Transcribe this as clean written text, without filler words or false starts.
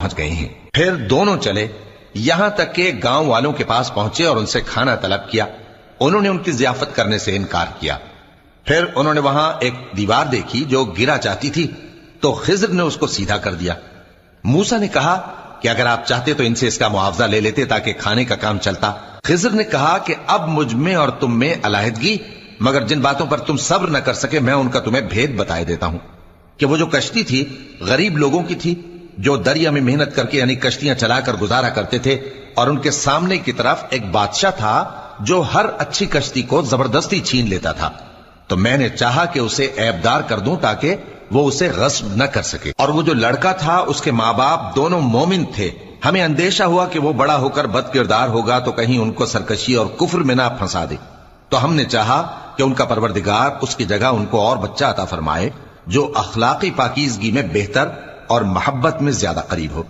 پہنچ گئے ہیں۔ پھر دونوں چلے یہاں تک کہ گاؤں والوں کے پاس پہنچے اور ان سے کھانا طلب کیا۔ انہوں نے ان کی ضیافت کرنے سے انکار کیا۔ پھر انہوں نے وہاں ایک دیوار دیکھی جو گرا چاہتی تھی، تو خضر نے اس کو سیدھا کر دیا۔ موسیٰ نے کہا کہ اگر آپ چاہتے تو ان سے اس کا معاوضہ لے لیتے تاکہ کھانے کا کام چلتا۔ خضر نے کہا کہ اب مجھ میں اور تم میں علیحدگی، مگر جن باتوں پر تم صبر نہ کر سکے میں ان کا تمہیں بھید بتائے دیتا ہوں کہ وہ جو کشتی تھی غریب لوگوں کی تھی جو دریا میں محنت کر کے یعنی کشتیاں چلا کر گزارا کرتے تھے، اور ان کے سامنے کی طرف ایک بادشاہ تھا جو ہر اچھی کشتی کو زبردستی چھین لیتا تھا، تو میں نے چاہا کہ اسے عیبدار کر دوں تاکہ وہ اسے غصب نہ کر سکے۔ اور وہ جو لڑکا تھا اس کے ماں باپ دونوں مومن تھے، ہمیں اندیشہ ہوا کہ وہ بڑا ہو کر بد کردار ہوگا تو کہیں ان کو سرکشی اور کفر میں نہ پھنسا دے، تو ہم نے چاہا کہ ان کا پروردگار اس کی جگہ ان کو اور بچہ عطا فرمائے جو اخلاقی پاکیزگی میں بہتر اور محبت میں زیادہ قریب ہو۔